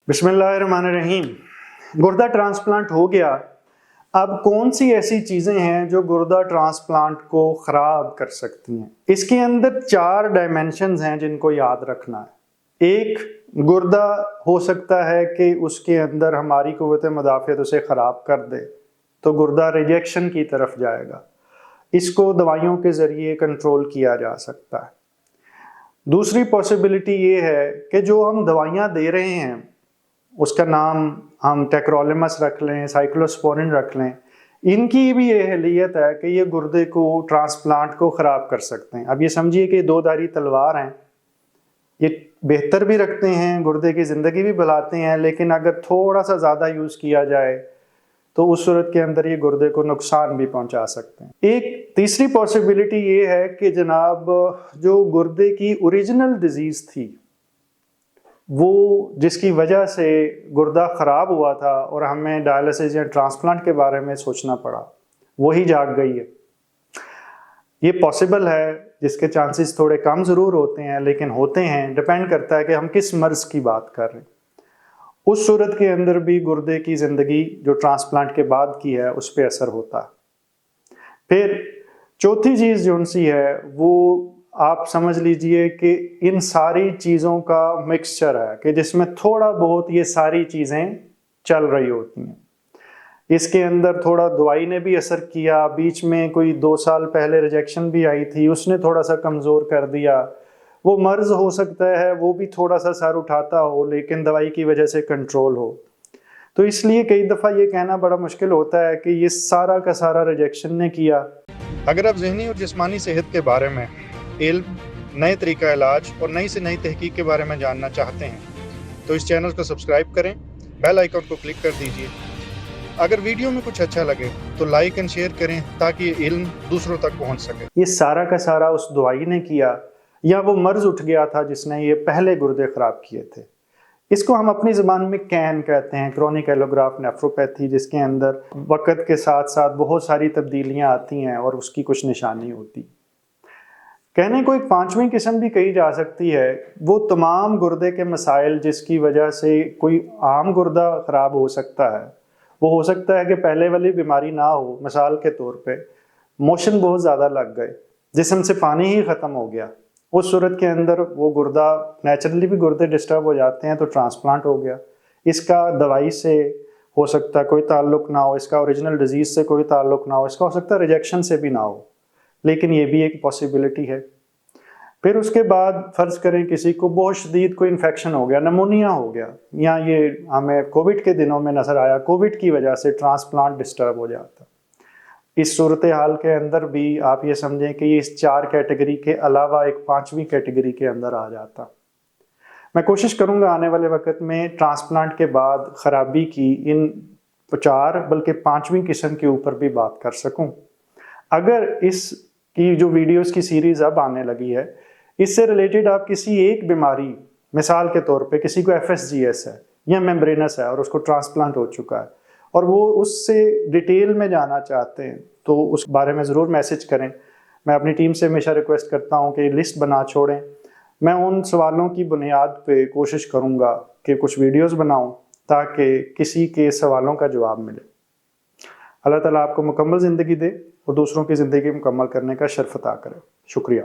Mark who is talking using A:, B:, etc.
A: बिस्मिल्लाहिर्रहमानिर्रहीम। गुर्दा ट्रांसप्लांट हो गया। अब कौन सी ऐसी चीज़ें हैं जो गुर्दा ट्रांसप्लांट को ख़राब कर सकती हैं? इसके अंदर 4 डायमेंशंस हैं जिनको याद रखना है। एक, गुर्दा हो सकता है कि उसके अंदर हमारी क़ुव्वत मुदाफ़ियत उसे ख़राब कर दे, तो गुर्दा रिजेक्शन की तरफ जाएगा। इसको दवाइयों के ज़रिए कंट्रोल किया जा सकता है। दूसरी पॉसिबिलिटी ये है कि जो हम दवाइयाँ दे रहे हैं उसका नाम हम टेक्रोलिमस रख लें, साइक्लोस्पोरिन रख लें, इनकी भी ये अहलियत है कि ये गुर्दे को ट्रांसप्लांट को ख़राब कर सकते हैं। अब ये समझिए कि 2 धारी तलवार हैं, ये बेहतर भी रखते हैं, गुर्दे की ज़िंदगी भी बढ़ाते हैं, लेकिन अगर थोड़ा सा ज़्यादा यूज़ किया जाए तो उस सूरत के अंदर ये गुर्दे को नुकसान भी पहुंचा सकते हैं। एक तीसरी पॉसिबिलिटी ये है कि जनाब जो गुर्दे की ओरिजिनल डिजीज़ थी, वो जिसकी वजह से गुर्दा ख़राब हुआ था और हमें डायलिसिस या ट्रांसप्लांट के बारे में सोचना पड़ा, वही जाग गई है। ये पॉसिबल है, जिसके चांसेस थोड़े कम ज़रूर होते हैं, लेकिन होते हैं। डिपेंड करता है कि हम किस मर्ज़ की बात कर रहे हैं। उस सूरत के अंदर भी गुर्दे की ज़िंदगी जो ट्रांसप्लांट के बाद की है उस पर असर होता है। फिर चौथी चीज़ जो सी है वो आप समझ लीजिए कि इन सारी चीज़ों का मिक्सचर है कि जिसमें थोड़ा बहुत ये सारी चीज़ें चल रही होती हैं। इसके अंदर थोड़ा दवाई ने भी असर किया, बीच में कोई 2 साल पहले रिजेक्शन भी आई थी, उसने थोड़ा सा कमज़ोर कर दिया। वो मर्ज़ हो सकता है वो भी थोड़ा सा सर उठाता हो, लेकिन दवाई की वजह से कंट्रोल हो। तो इसलिए कई दफ़ा ये कहना बड़ा मुश्किल होता है कि ये सारा का सारा रिजेक्शन ने किया।
B: अगर आप ज़हनी और जिस्मानी सेहत के बारे में इल्म, नए तरीका इलाज और नई से नई तहकीक के बारे में जानना चाहते हैं तो इस चैनल को सब्सक्राइब करें, बेल आइकन को क्लिक कर दीजिए। अगर वीडियो में कुछ अच्छा लगे तो लाइक एंड शेयर करें ताकि ये इल्म दूसरों तक पहुंच सके।
A: ये सारा का सारा उस दवाई ने किया या वो मर्ज़ उठ गया था जिसने ये पहले गुर्दे ख़राब किए थे। इसको हम अपनी ज़बान में कैन कहते हैं, क्रोनिक एलोग्राफ नेफ्रोपैथी, जिसके अंदर वक़्त के साथ साथ बहुत सारी तब्दीलियाँ आती हैं और उसकी कुछ निशानी होती। कहने को एक 5वीं किस्म भी कही जा सकती है, वो तमाम गुर्दे के मसाइल जिसकी वजह से कोई आम गुर्दा ख़राब हो सकता है। वो हो सकता है कि पहले वाली बीमारी ना हो, मिसाल के तौर पे मोशन बहुत ज़्यादा लग गए, जिस्म से पानी ही ख़त्म हो गया। उस सूरत के अंदर वो गुर्दा, नेचुरली भी गुर्दे डिस्टर्ब हो जाते हैं तो ट्रांसप्लांट हो गया। इसका दवाई से हो सकता है कोई ताल्लुक़ ना हो, इसका ओरिजिनल डिजीज़ से कोई ताल्लुक़ ना हो, इसका हो सकता है रिजेक्शन से भी ना हो, लेकिन ये भी एक पॉसिबिलिटी है। फिर उसके बाद फ़र्ज़ करें किसी को बहुत शदीद कोई इन्फेक्शन हो गया, नमोनिया हो गया, या ये हमें कोविड के दिनों में नज़र आया, कोविड की वजह से ट्रांसप्लांट डिस्टर्ब हो जाता। इस सूरत हाल के अंदर भी आप ये समझें कि ये इस 4 कैटेगरी के अलावा एक 5वीं कैटेगरी के अंदर आ जाता। मैं कोशिश करूँगा आने वाले वक्त में ट्रांसप्लांट के बाद ख़राबी की इन 4 बल्कि 5वीं किस्म के ऊपर भी बात कर सकूँ। अगर इसकी जो वीडियोस की सीरीज़ अब आने लगी है, इससे रिलेटेड आप किसी एक बीमारी, मिसाल के तौर पे किसी को FSGS है या मेम्ब्रेनस है और उसको ट्रांसप्लांट हो चुका है और वो उससे डिटेल में जाना चाहते हैं, तो उस बारे में ज़रूर मैसेज करें। मैं अपनी टीम से हमेशा रिक्वेस्ट करता हूँ कि लिस्ट बना छोड़ें। मैं उन सवालों की बुनियाद पे कोशिश करूँगा कि कुछ वीडियोस बनाऊँ ताकि किसी के सवालों का जवाब मिले। अल्लाह ताला आपको मुकम्मल ज़िंदगी दे और दूसरों की ज़िंदगी मुकम्मल करने का शर्फ अता करे। शुक्रिया।